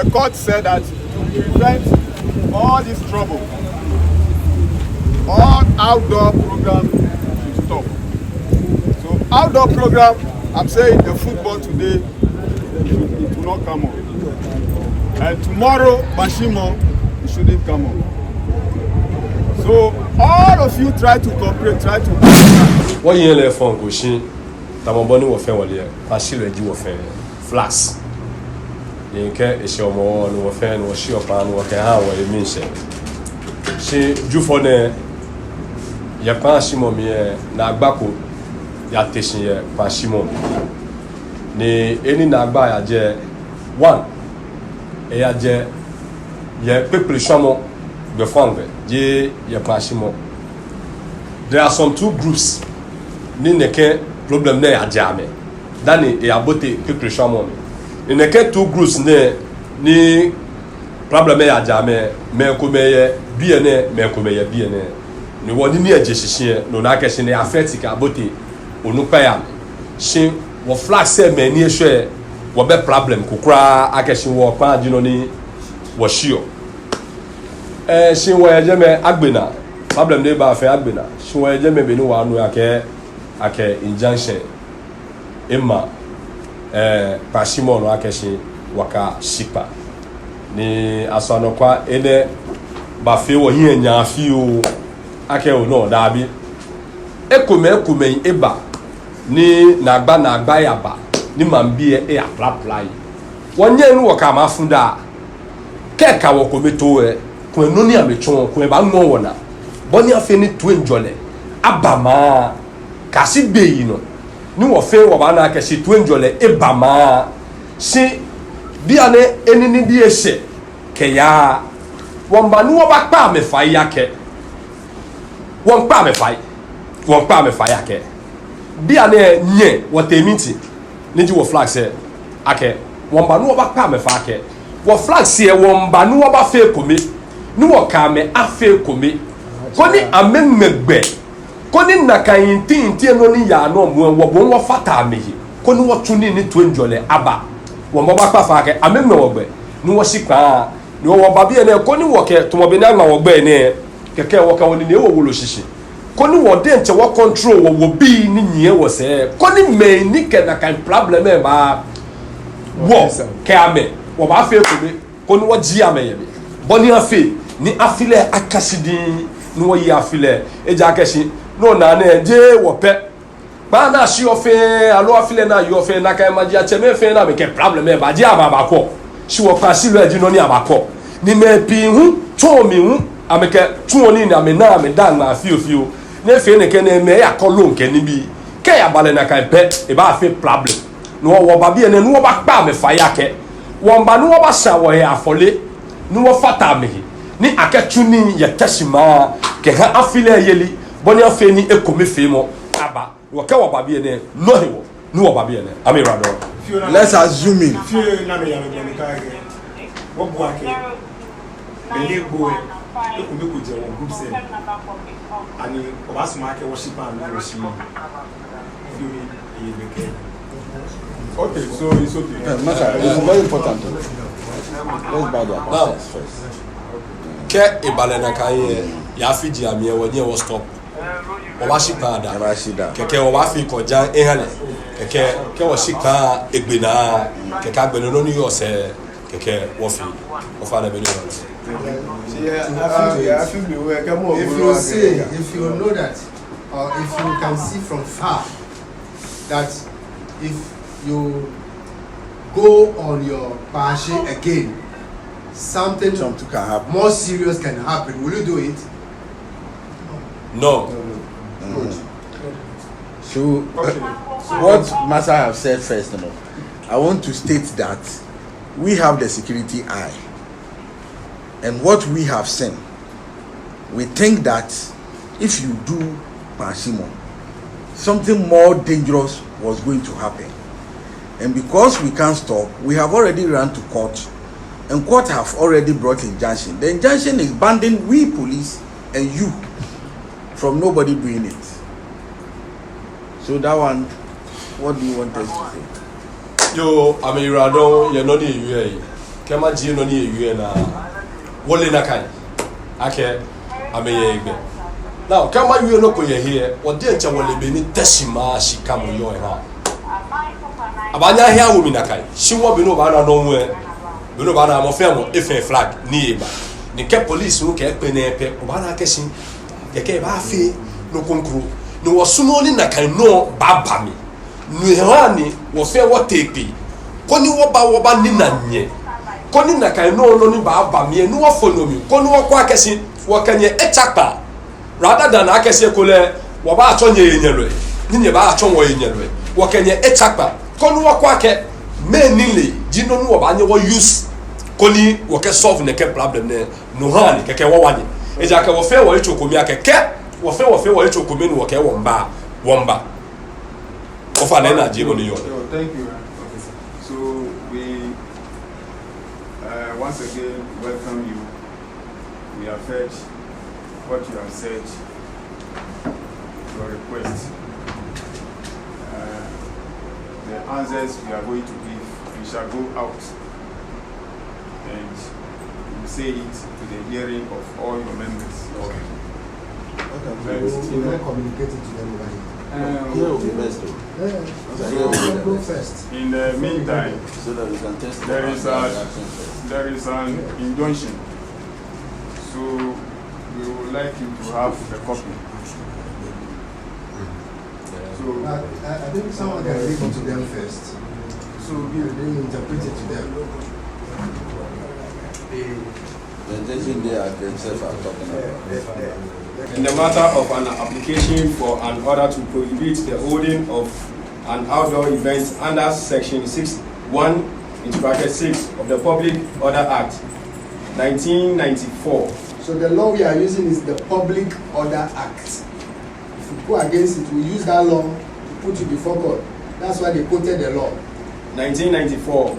the court said that to prevent all this trouble, all outdoor programs should stop. So outdoor program, I'm saying the football today, it will not come on. And tomorrow, Bashimo, it shouldn't come on. So all of you try to cooperate, try to. What you left from Goshin, Tamaboni was fair, Pashil was fair, flash. The care is your more, no fair, no sure pan, what can have what it means. She drew for the Yapashimo, Nagbako, Yateshin, Pashimo. Ni any Nagba, one, Eaje, ye people shamo, the founder, ye Yapashimo. There are some two groups. Ni neke problem ne ajame. Dani e abote people shamo. Ni neke two groups ne ni problem e ajame me komeye biene me komeye biene. Ni woni ni ajeshishe no na kese ne affect ka abote onupa ya. Shin wo flag say me ni ehwe wo be problem kokura akese wo pa jino ni wo shio. Shin wo ajeme agbena problem ne ba fe agbena. Shin wo ajeme be ni wa anu ake injunction emma Pashimo no akeshi waka shipa ni asano kwa ene ba fe wo hin anya afi o ake o no da bi ekume eba ni na agba ya ba ni mambie e apply wonye nu wo ka ma funda keka wo ko meto e ko enu ni ametwon ko e ba no wona boni afi ni to enjole abama kasi beyi no ni wo fe wo ba na kasi to enjole ebama si bia ne enini di ese ke ya won ba ni wo ba pa me fa ya ke won pa me fa ya ke bia ne nye wo temiti ni ji wo flag se ake won ba ni wo ba pa me fa ke wo flag se won ba ni wo ba fe komi ni wo ka me afe komi ko ni amemmegbe koni nakayinti no ni ya no mo wo bo wo fata mehi koni wo tuni ni to enjole aba wo mo ba pa fa ke amemme wo gbe ni wo sikwa ni wo ba bi ene koni wo ke to mo be na ma wo gbe ne keke wo ka woni ne wo lo shishi koni wo de nche wo control wo bi ni nyie wo se koni me ni ke na kan problem e ba wo ke ame wo ba fe ko be koni wo ji ame ye be boni afi ni afile akasidin ni wo yi afile eja akashi no na na je wo pe ba na shi ofe alo afile na yo ofe na kai maji acheme fe na me ke problem e ba je ababa ko shi wo pa si lo eji no ni abako ni me pi hu to mi hu ameke tu oni na me na me dan na fio ne fe ne ke ne me ya ko lo nke ni bi ke ya bale na kai pe e ba fe problem no wo ba bi ene no ba pa me fa ya ke wo ba no ba sha wo ya afole no wo fata me ni aketu ni ya tashima ke ha afile yeli boni afeni ekomi femo aba waka wa babie ne no hewo no wa babie ne amirado let's assume it na me ya me ka ge wo bu ake ele go ekomi ko je won group se ani o ba suma ake worship and worship okay so it's okay Masha, it's very important let's bow their process first ke ibale na kai ya fiji amie wonye wo stop o ba shipa da keke o ba fi koja ehale keke ke wo shika egbena keke agbeno no ni yo se keke wo fi o fa na be ni if you know that or if you can see from far that if you go on your pashi again something can happen. More serious can happen. Will you do it? No. So, what Massa have said first, I want to state that we have the security eye, and what we have seen, we think that if you do Pashimo, something more dangerous was going to happen, and because we can't stop, we have already run to court. And court have already brought injunction. The injunction is banning we police and you from nobody doing it. So that one, what do you want us to say? Yo, Amirado, you're not in UAE. kema ji no ni ewie na wole na kan ake ameye egbe now kema wie no ko ye here ode encha wole be ni teshima shika mo yo ha abanya hia wo mi na kan shiwo be no ba na no nwe be no ba na mo fe mo efe flag ni eba ni ke police no ke pe na epe o ba na kesin ye ke ba fe no konkro no wo sumo ni na kan no ba ba mi no hewani wo fe wo tepi koni wo ba ni na nye koni na kan no ni ba mi no wo follow mi koni wo kwa kesin wo kanye echapa rather than akese kole wo ba achonye yenyelo ni nye ba achon wo yenyelo wo kanye echapa koni wo kwa ke me nile jino no wo ba nye wo use koni wo ke solve ne ke problem ne no hani keke wo wanye eja ke wo fe wo ichokomi akeke wo fe wo ichokomi no wo ke wo mba offer na jibo ni yo. Thank you, officer. So we once again welcome you. We have heard what you have said, your request. The answers we are going to give, we shall go out and we say it to the hearing of all your members. Okay. We will communicate it to them over here. Here will be best though. Yeah. Go first. In the meantime, So that we can test there is an injunction. So we would like you to have a copy. So I think someone can read it to them first. So we will interpret it to them. the intention they are themselves are talking about. In the matter of an application for an order to prohibit the holding of an outdoor event under Section 6(1)(6) of the Public Order Act, 1994. So the law we are using is the Public Order Act. If you go against it, we use that law to put you before court. That's why they quoted the law. 1994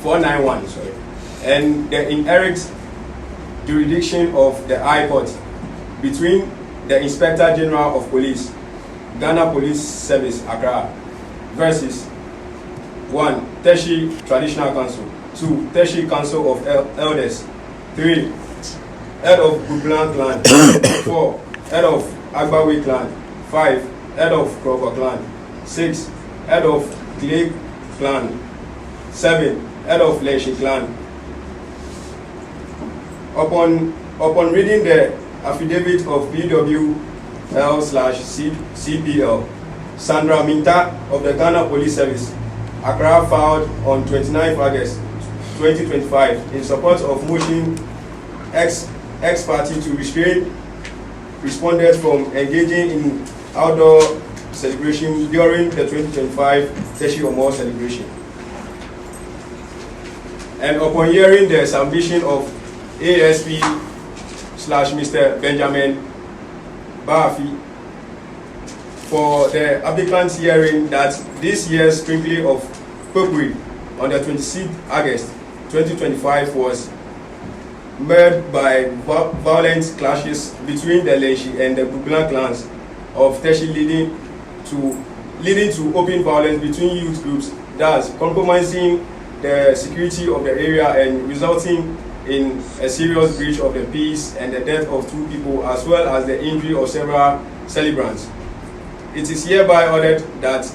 491, sorry, and the inherent jurisdiction of the High Court between the Inspector General of Police, Ghana Police Service, Accra, versus 1. Teshie Traditional Council, 2. Teshie Council of Elders, 3. Head of Gublan Clan, 4. Head of Agbawi Clan, 5. Head of Kroger Clan, 6. Head of Clay Clan, 7. Head of Leshi Clan. Upon reading the affidavit of BWL/CPL, Sandra Minta of the Ghana Police Service, Accra, filed on 29 August 2025 in support of motion ex parte to restrain respondents from engaging in outdoor celebration during the 2025 Teshie Homowo celebration. And upon hearing the submission of ASP/Mr. Benjamin Bafi for the applicant's hearing that this year's sprinkling of Pokuri on the 26th August 2025 was marred by violent clashes between the Leshi and the Guglan clans of Teshie leading to open violence between youth groups, thus compromising the security of the area and resulting in a serious breach of the peace and the death of 2 people as well as the injury of several celebrants. It is hereby ordered that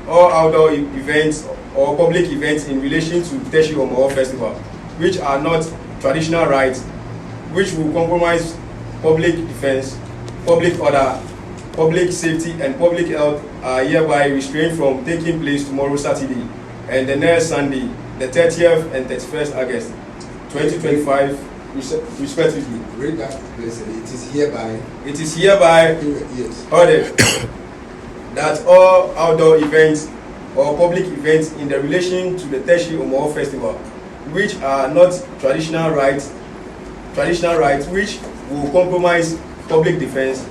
all outdoor events or public events in relation to Teshie Homowo Festival, which are not traditional rites, which will compromise public defense, public order, public safety and public health, are hereby restrained from taking place tomorrow Saturday and the next Sunday, the 30th and 31st August 2025 respectively. Read that place. It is hereby yes, ordered that all outdoor events or public events in the relation to the Teshie Homowo Festival, which are not traditional rites which will compromise public defense,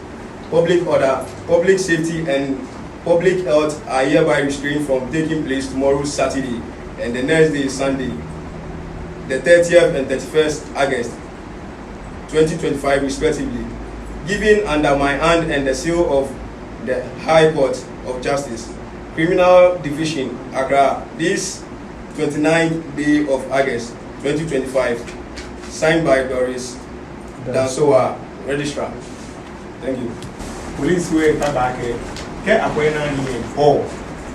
public order, public safety and public health, are hereby restrained from taking place tomorrow Saturday and the next day Sunday, the 30th and 31st August 2025 respectively, given under my hand and the seal of the High Court of Justice, Criminal Division, Accra, this 29th day of August 2025. Signed by Doris Dansoa, Registrar. Thank you. Police way back here. Ke akwena ni oh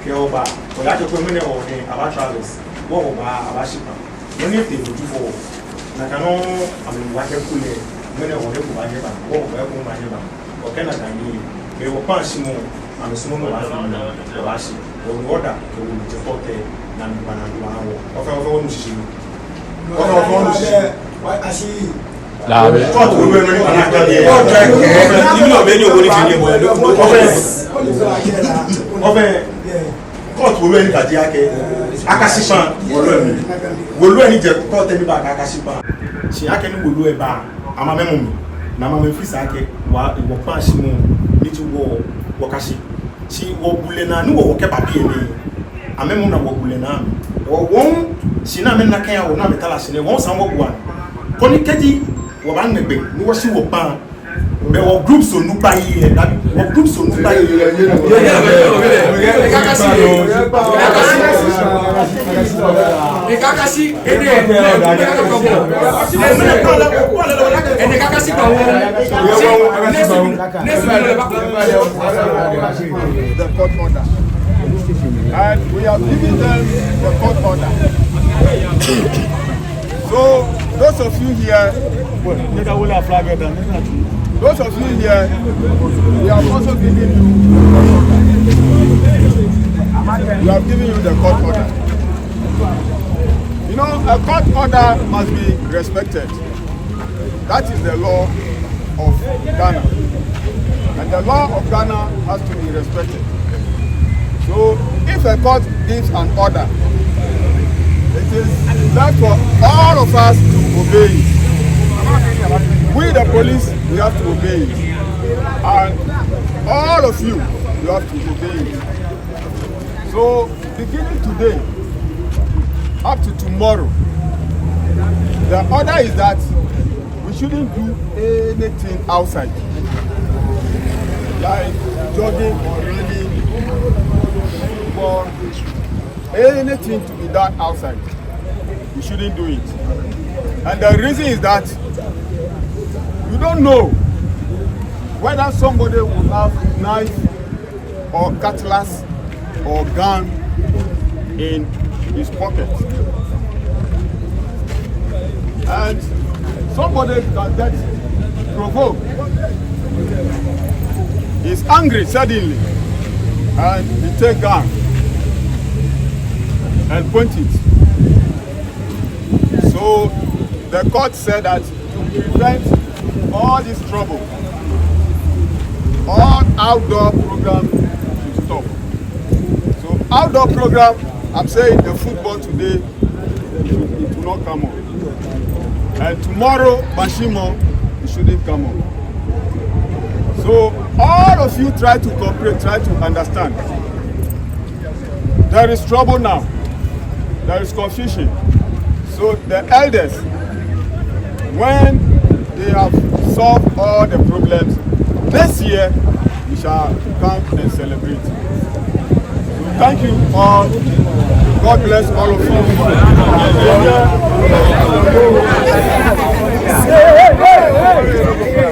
ke oba o la to mene o ni about travels wo oba aba shipa no ni te do for na kanu am wa ke kule mene o le ko ba je ba wo ba ko ma je ba o ke na kan ni me wo pan shi mo am so mo wa na ba shi o order ke wo je forte na ba na wa wo o fe wo no shi o fe wo no shi wa ashi Láàbẹ̀. Kọ́ọ̀tù wo ló ní kàná kan ní ẹ̀? Nínú ọ̀bẹ ní owó ní fi ní ẹ̀bọ̀ ẹ̀ ọbẹ̀ kọ́ọ̀tù wo ló ní kàdí akẹ́? Akásípan wòlú ẹ̀ ní jẹ kọ́ọ̀tù ẹni bá akásípan. Ṣé akẹ́ ní wòlú ẹ̀ bá àmà mẹ́mọ̀ mi? Nà àmà mẹ́fì sàkẹ́ wà ìwọ̀ pàṣẹ mu ní ti wọ̀ kásí. Ṣé wọ̀ bulẹ̀ náà ní wọ̀ kẹ́ bàbí ẹ̀ ní àmẹ́mọ̀ náà wọ̀ bulẹ̀ náà mi? Wọ́n ṣì náà mẹ́rin náà kẹ́yà wọ̀ náà mi tálà sí ni wọ́n sàn wọ̀ bùwà. Kọ́ni kẹ́jì wọ́n bá nẹ̀gbẹ̀ ní wọ́n sì wọ̀ pán bẹ̀ wọ́n groups ò nípa yìí ẹ̀ dábì wọ́n groups ò nípa yìí ẹ̀ Kakasi ede ene kakasi kwa The court order. And we have given them the court order. So those of you here, those of you here, we have also given you the court order. We have given you the court order. You know, a court order must be respected. That is the law of Ghana. And the law of Ghana has to be respected. So if a court gives an order, it is left for all of us to obey it. We the police, we have to obey it. And all of you, you have to obey it. So beginning today, up to tomorrow, the order is that we shouldn't do anything outside. Like jogging or running or anything to be done outside. You shouldn't do it. And the reason is that you don't know whether somebody will have knife or cutlass or gun in his pocket. And somebody can get provoked. He's angry suddenly and he take gun and point it. So the court said that to prevent all this trouble, all outdoor programs should stop. So outdoor program, I'm saying the football today, it will not come on. And tomorrow, Bashimo, it shouldn't come on. So all of you try to cooperate, try to understand. There is trouble now. There is confusion. So the elders, when they have solved all the problems, this year we shall come and celebrate. So thank you all. God bless all of you.